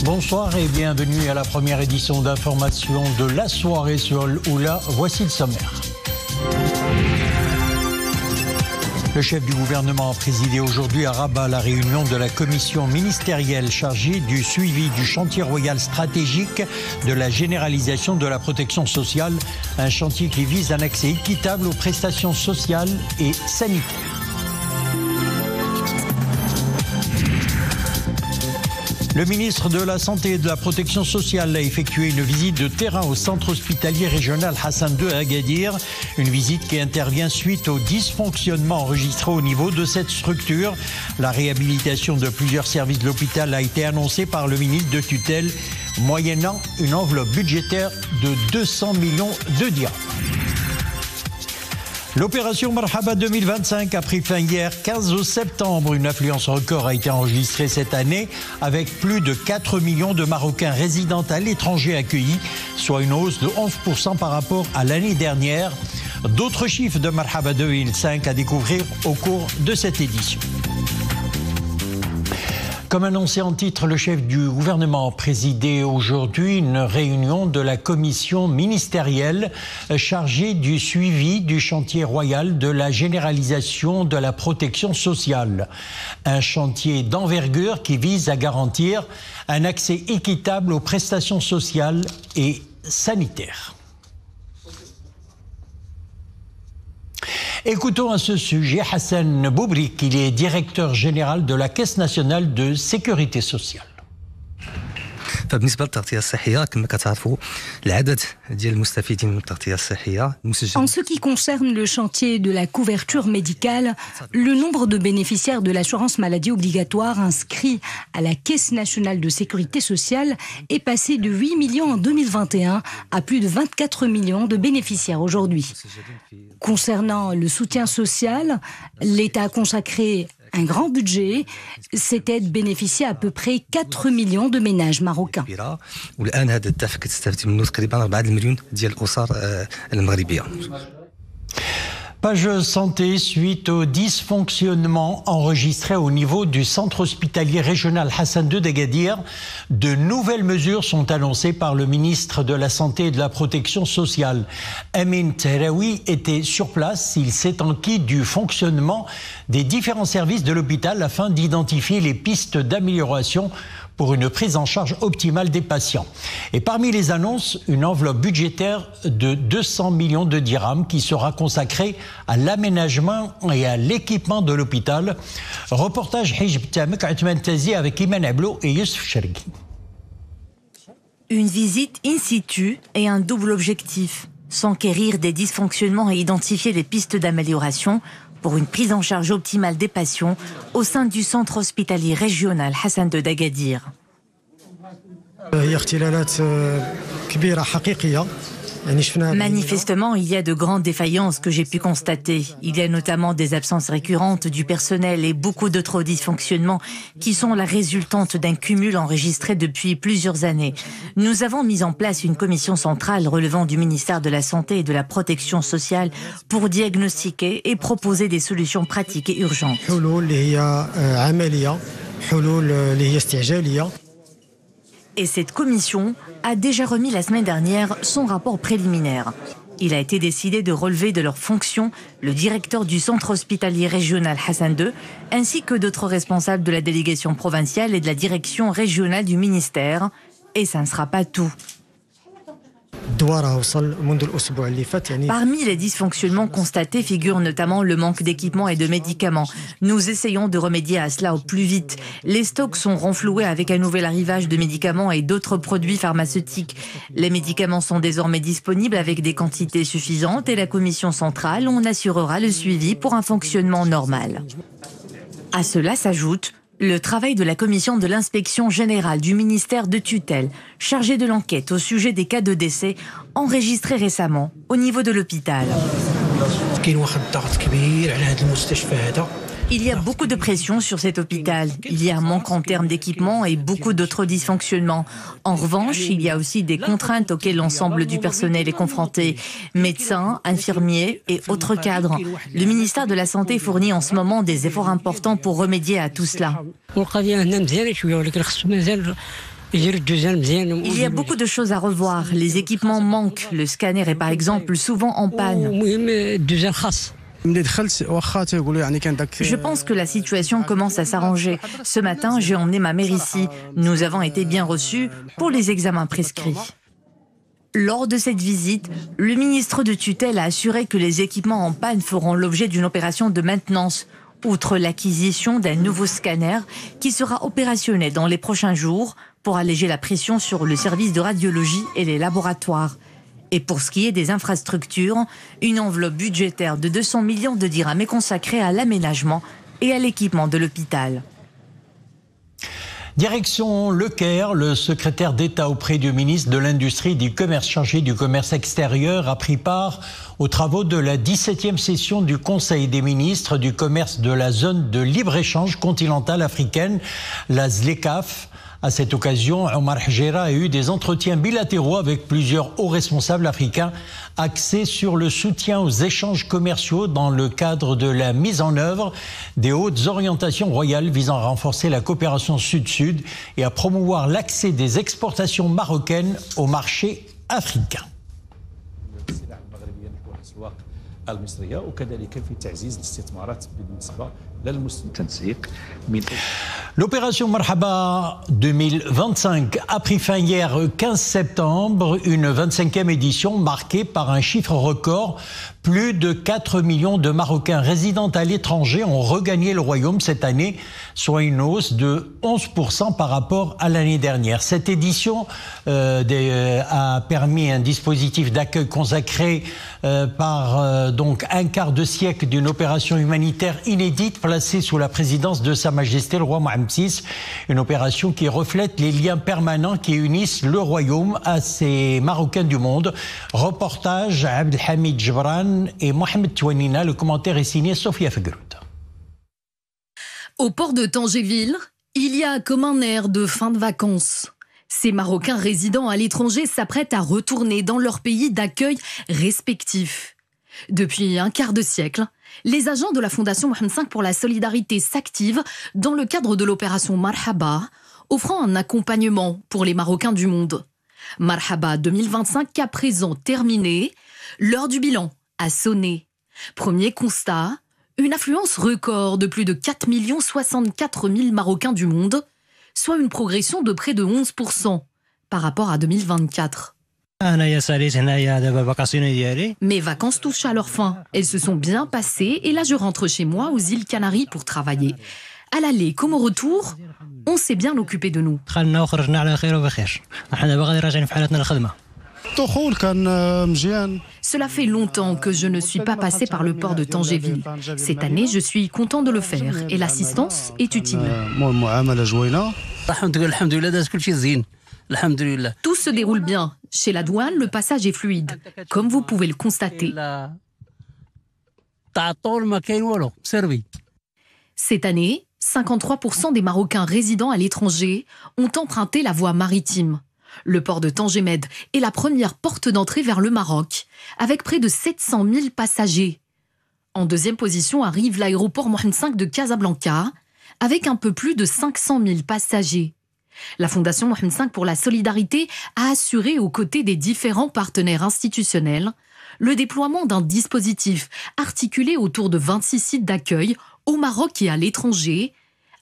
Bonsoir et bienvenue à la première édition d'information de la soirée sur Oula. Voici le sommaire. Le chef du gouvernement a présidé aujourd'hui à Rabat la réunion de la commission ministérielle chargée du suivi du chantier royal stratégique de la généralisation de la protection sociale, un chantier qui vise un accès équitable aux prestations sociales et sanitaires. Le ministre de la Santé et de la Protection sociale a effectué une visite de terrain au centre hospitalier régional Hassan II à Agadir. Une visite qui intervient suite au dysfonctionnement enregistré au niveau de cette structure. La réhabilitation de plusieurs services de l'hôpital a été annoncée par le ministre de tutelle, moyennant une enveloppe budgétaire de 200 millions de dirhams. L'opération Marhaba 2025 a pris fin hier, 15 septembre. Une affluence record a été enregistrée cette année avec plus de 4 millions de Marocains résidant à l'étranger accueillis, soit une hausse de 11% par rapport à l'année dernière. D'autres chiffres de Marhaba 2005 à découvrir au cours de cette édition. Comme annoncé en titre, le chef du gouvernement a présidé aujourd'hui une réunion de la commission ministérielle chargée du suivi du chantier royal de la généralisation de la protection sociale. Un chantier d'envergure qui vise à garantir un accès équitable aux prestations sociales et sanitaires. Écoutons à ce sujet Hassan Boubrik, il est directeur général de la Caisse nationale de sécurité sociale. فبالنسبه للتغطيه الصحيه كما كتعرفوا العدد ديال المستفيدين من التغطيه الصحيه مسجل. En ce qui concerne le chantier de la couverture médicale, le nombre de bénéficiaires de l'assurance maladie obligatoire inscrits à la Caisse nationale de sécurité sociale est passé de 8 millions en 2021 à plus de 24 millions de bénéficiaires aujourd'hui. Concernant le soutien social, l'État a consacré un grand budget. Cette aide bénéficie à peu près 4 millions de ménages marocains. والان هذا الدفع كتستافد منه تقريبا 4 مليون ديال الاسر المغربيه. Page santé, suite au dysfonctionnement enregistré au niveau du centre hospitalier régional Hassan II d'Agadir, de nouvelles mesures sont annoncées par le ministre de la Santé et de la Protection sociale. Amin Tehraoui était sur place, il s'est enquis du fonctionnement des différents services de l'hôpital afin d'identifier les pistes d'amélioration pour une prise en charge optimale des patients. Et parmi les annonces, une enveloppe budgétaire de 200 millions de dirhams qui sera consacrée à l'aménagement et à l'équipement de l'hôpital. Reportage Hijb Tamek, Othman Tazi avec Iman Ablo et Youssef Chergui. Une visite in situ et un double objectif, s'enquérir des dysfonctionnements et identifier les pistes d'amélioration pour une prise en charge optimale des patients au sein du centre hospitalier régional Hassan II d'Agadir. Manifestement, il y a de grandes défaillances que j'ai pu constater. Il y a notamment des absences récurrentes du personnel et beaucoup d'autres dysfonctionnements qui sont la résultante d'un cumul enregistré depuis plusieurs années. Nous avons mis en place une commission centrale relevant du ministère de la Santé et de la Protection sociale pour diagnostiquer et proposer des solutions pratiques et urgentes. Et cette commission a déjà remis la semaine dernière son rapport préliminaire. Il a été décidé de relever de leurs fonctions le directeur du centre hospitalier régional Hassan II, ainsi que d'autres responsables de la délégation provinciale et de la direction régionale du ministère. Et ça ne sera pas tout. Parmi les dysfonctionnements constatés figure notamment le manque d'équipements et de médicaments. Nous essayons de remédier à cela au plus vite. Les stocks sont renfloués avec un nouvel arrivage de médicaments et d'autres produits pharmaceutiques. Les médicaments sont désormais disponibles avec des quantités suffisantes et la commission centrale en assurera le suivi pour un fonctionnement normal. À cela s'ajoute le travail de la commission de l'inspection générale du ministère de tutelle, chargée de l'enquête au sujet des cas de décès enregistrés récemment au niveau de l'hôpital. Il y a beaucoup de pression sur cet hôpital. Il y a un manque en termes d'équipement et beaucoup d'autres dysfonctionnements. En revanche, il y a aussi des contraintes auxquelles l'ensemble du personnel est confronté. Médecins, infirmiers et autres cadres. Le ministère de la Santé fournit en ce moment des efforts importants pour remédier à tout cela. Il y a beaucoup de choses à revoir. Les équipements manquent. Le scanner est par exemple souvent en panne. Je pense que la situation commence à s'arranger. Ce matin, j'ai emmené ma mère ici. Nous avons été bien reçus pour les examens prescrits. Lors de cette visite, le ministre de tutelle a assuré que les équipements en panne feront l'objet d'une opération de maintenance, outre l'acquisition d'un nouveau scanner qui sera opérationnel dans les prochains jours pour alléger la pression sur le service de radiologie et les laboratoires. Et pour ce qui est des infrastructures, une enveloppe budgétaire de 200 millions de dirhams est consacrée à l'aménagement et à l'équipement de l'hôpital. Direction Le Caire, le secrétaire d'État auprès du ministre de l'Industrie et du Commerce chargé du commerce extérieur a pris part aux travaux de la 17e session du Conseil des ministres du commerce de la zone de libre-échange continentale africaine, la ZLECAf. À cette occasion, Omar Hjera a eu des entretiens bilatéraux avec plusieurs hauts responsables africains axés sur le soutien aux échanges commerciaux dans le cadre de la mise en œuvre des hautes orientations royales visant à renforcer la coopération sud-sud et à promouvoir l'accès des exportations marocaines au marché africain. L'opération Marhaba 2025 a pris fin hier 15 septembre, une 25e édition marquée par un chiffre record. Plus de 4 millions de Marocains résidant à l'étranger ont regagné le royaume cette année, soit une hausse de 11% par rapport à l'année dernière. Cette édition a permis un dispositif d'accueil consacré par donc un quart de siècle d'une opération humanitaire inédite placée sous la présidence de Sa Majesté le roi Mohammed VI. Une opération qui reflète les liens permanents qui unissent le royaume à ces Marocains du monde. Reportage Abdelhamid Jebran et Mohamed Touanina. Le commentaire est signé Sophia Fegroud. Au port de Tangéville, il y a comme un air de fin de vacances. Ces Marocains résidant à l'étranger s'apprêtent à retourner dans leur pays d'accueil respectif. Depuis un quart de siècle, les agents de la Fondation Mohammed V pour la solidarité s'activent dans le cadre de l'opération Marhaba, offrant un accompagnement pour les Marocains du monde. Marhaba 2025 à présent terminé, l'heure du bilan a sonné. Premier constat, une affluence record de plus de 4 064 000 Marocains du monde, soit une progression de près de 11% par rapport à 2024. Mes vacances touchent à leur fin. Elles se sont bien passées et là je rentre chez moi aux îles Canaries pour travailler. À l'aller comme au retour, on s'est bien occupé de nous. Cela fait longtemps que je ne suis pas passé par le port de Tangéville. Cette année, je suis content de le faire et l'assistance est utile. Tout se déroule bien. Chez la douane, le passage est fluide, comme vous pouvez le constater. Cette année, 53% des Marocains résidant à l'étranger ont emprunté la voie maritime. Le port de Tangémed est la première porte d'entrée vers le Maroc, avec près de 700 000 passagers. En deuxième position arrive l'aéroport Mohammed V de Casablanca, avec un peu plus de 500 000 passagers. La Fondation Mohammed V pour la solidarité a assuré aux côtés des différents partenaires institutionnels le déploiement d'un dispositif articulé autour de 26 sites d'accueil au Maroc et à l'étranger,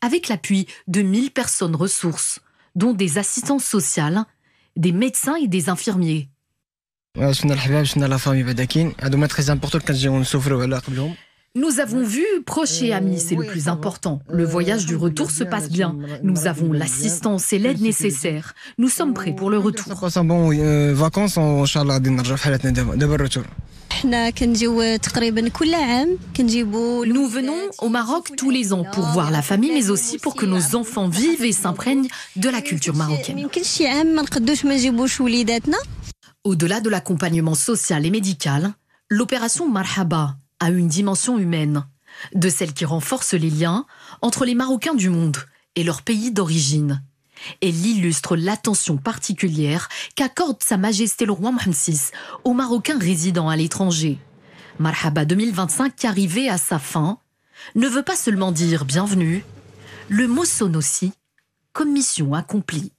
avec l'appui de 1000 personnes ressources, dont des assistantes sociales, des médecins et des infirmiers. Nous avons vu proches et amis, c'est le plus important. Le voyage du retour se passe bien. Nous avons l'assistance et l'aide nécessaire. Nous sommes prêts pour le retour. Nous venons au Maroc tous les ans pour voir la famille, mais aussi pour que nos enfants vivent et s'imprègnent de la culture marocaine. Au-delà de l'accompagnement social et médical, l'opération Marhaba a une dimension humaine, de celle qui renforce les liens entre les Marocains du monde et leur pays d'origine. Elle illustre l'attention particulière qu'accorde Sa Majesté le roi Mohammed VI aux Marocains résidant à l'étranger. Marhaba 2025, qui arrivé à sa fin, ne veut pas seulement dire bienvenue, le mot sonne aussi comme mission accomplie.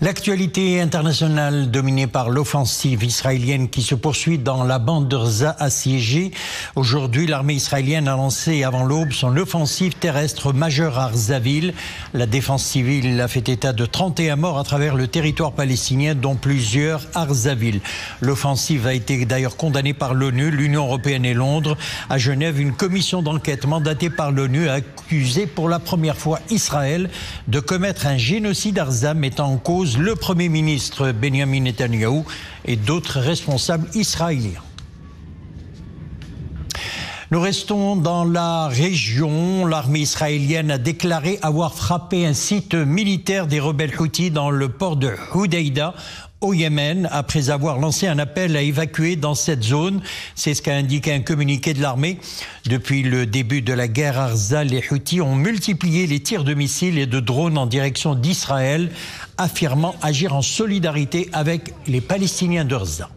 L'actualité internationale dominée par l'offensive israélienne qui se poursuit dans la bande de Gaza assiégée. Aujourd'hui, l'armée israélienne a lancé avant l'aube son offensive terrestre majeure à Arzaville. La défense civile a fait état de 31 morts à travers le territoire palestinien, dont plusieurs à Arzaville. L'offensive a été d'ailleurs condamnée par l'ONU, l'Union européenne et Londres. À Genève, une commission d'enquête mandatée par l'ONU a accusé pour la première fois Israël de commettre un génocide à Gaza, mettant en cause le Premier ministre Benjamin Netanyahou et d'autres responsables israéliens. Nous restons dans la région. L'armée israélienne a déclaré avoir frappé un site militaire des rebelles Houthis dans le port de Hodeïda, au Yémen, après avoir lancé un appel à évacuer dans cette zone. C'est ce qu'a indiqué un communiqué de l'armée. Depuis le début de la guerre à Gaza, les Houthis ont multiplié les tirs de missiles et de drones en direction d'Israël, affirmant agir en solidarité avec les Palestiniens de Gaza.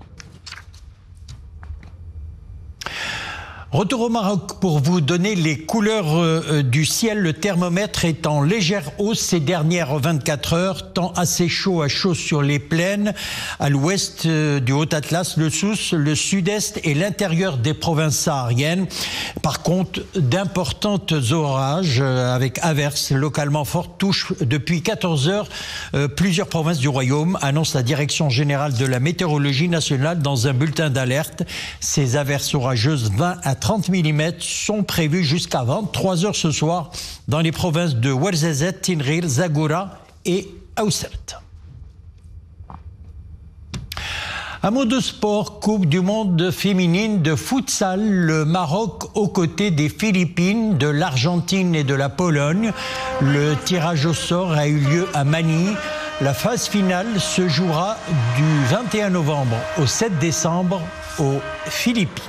Retour au Maroc pour vous donner les couleurs du ciel. Le thermomètre est en légère hausse ces dernières 24 heures. Temps assez chaud à chaud sur les plaines, à l'ouest du Haut-Atlas, le Souss, le sud-est et l'intérieur des provinces sahariennes. Par contre, d'importantes orages avec averses localement fortes touchent depuis 14 heures plusieurs provinces du royaume, annonce la Direction générale de la météorologie nationale dans un bulletin d'alerte. Ces averses orageuses 20 à 30 mm sont prévus jusqu'à 23 heures ce soir dans les provinces de Ouarzazate, Tinrir, Zagora et Aoussat. Un mot de sport, Coupe du monde féminine de futsal, le Maroc aux côtés des Philippines, de l'Argentine et de la Pologne. Le tirage au sort a eu lieu à Manille. La phase finale se jouera du 21 novembre au 7 décembre aux Philippines.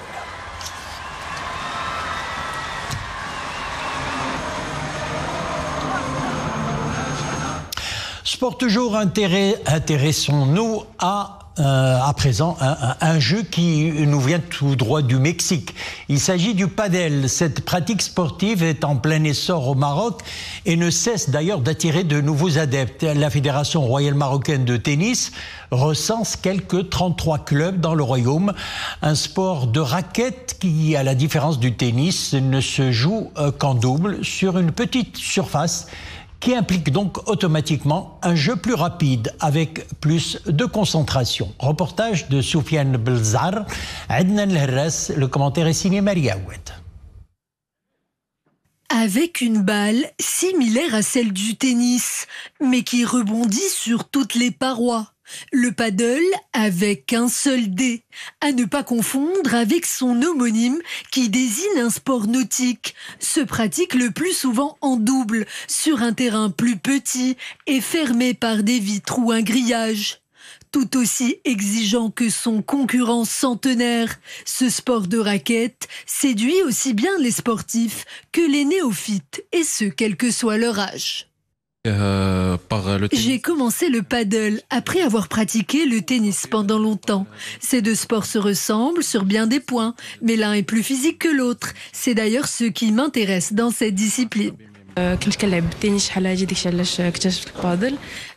Sport toujours, intéressons-nous à présent un jeu qui nous vient tout droit du Mexique. Il s'agit du padel. Cette pratique sportive est en plein essor au Maroc et ne cesse d'ailleurs d'attirer de nouveaux adeptes. La Fédération royale marocaine de tennis recense quelques 33 clubs dans le royaume. Un sport de raquette qui, à la différence du tennis, ne se joue qu'en double sur une petite surface, qui implique donc automatiquement un jeu plus rapide avec plus de concentration. Reportage de Soufiane Belzar, Adnan Herras, le commentaire est signé Maria Oued. Avec une balle similaire à celle du tennis, mais qui rebondit sur toutes les parois. Le paddle avec un seul dé, à ne pas confondre avec son homonyme qui désigne un sport nautique, se pratique le plus souvent en double, sur un terrain plus petit et fermé par des vitres ou un grillage. Tout aussi exigeant que son concurrent centenaire, ce sport de raquette séduit aussi bien les sportifs que les néophytes, et ce, quel que soit leur âge. J'ai commencé le paddle après avoir pratiqué le tennis pendant longtemps. Ces deux sports se ressemblent sur bien des points, mais l'un est plus physique que l'autre. C'est d'ailleurs ce qui m'intéresse dans cette discipline.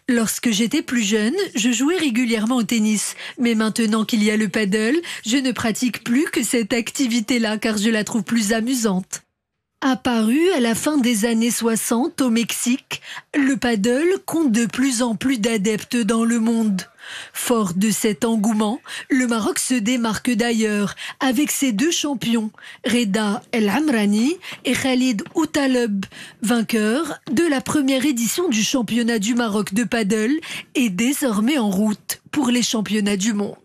Lorsque j'étais plus jeune, je jouais régulièrement au tennis. Mais maintenant qu'il y a le paddle, je ne pratique plus que cette activité-là car je la trouve plus amusante. Apparu à la fin des années 60 au Mexique, le paddle compte de plus en plus d'adeptes dans le monde. Fort de cet engouement, le Maroc se démarque d'ailleurs avec ses deux champions, Reda El Amrani et Khalid Outaleb, vainqueurs de la première édition du championnat du Maroc de paddle et désormais en route pour les championnats du monde.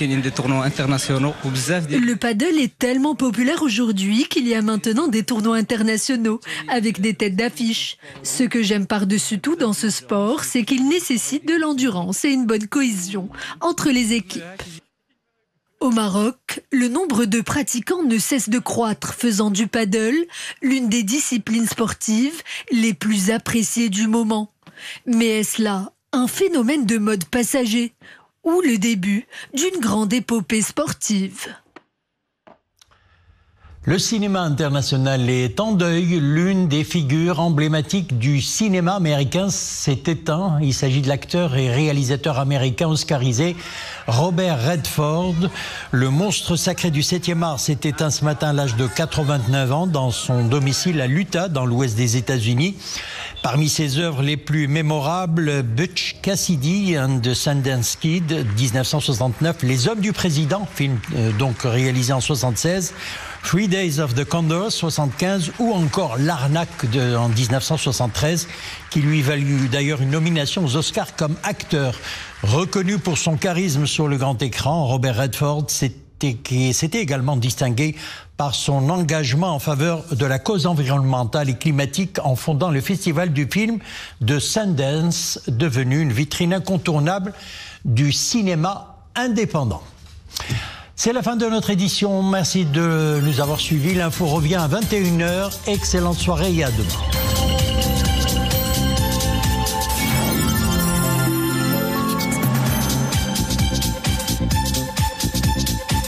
Le paddle est tellement populaire aujourd'hui qu'il y a maintenant des tournois internationaux avec des têtes d'affiche. Ce que j'aime par-dessus tout dans ce sport, c'est qu'il nécessite de l'endurance et une bonne cohésion entre les équipes. Au Maroc, le nombre de pratiquants ne cesse de croître, faisant du paddle l'une des disciplines sportives les plus appréciées du moment. Mais est-ce là un phénomène de mode passager ? Ou le début d'une grande épopée sportive? Le cinéma international est en deuil. L'une des figures emblématiques du cinéma américain s'est éteinte. Il s'agit de l'acteur et réalisateur américain oscarisé Robert Redford. Le monstre sacré du 7e art s'est éteint ce matin à l'âge de 89 ans dans son domicile à Utah, dans l'ouest des États-Unis. Parmi ses œuvres les plus mémorables, Butch Cassidy and the Sundance Kid, 1969, Les Hommes du Président, film donc réalisé en 76, 3 Days of the Condor, 75, ou encore L'Arnaque en 1973, qui lui valut d'ailleurs une nomination aux Oscars comme acteur. Reconnu pour son charisme sur le grand écran, Robert Redford s'était également distingué par son engagement en faveur de la cause environnementale et climatique en fondant le festival du film de Sundance, devenu une vitrine incontournable du cinéma indépendant. C'est la fin de notre édition. Merci de nous avoir suivis. L'info revient à 21h. Excellente soirée et à demain.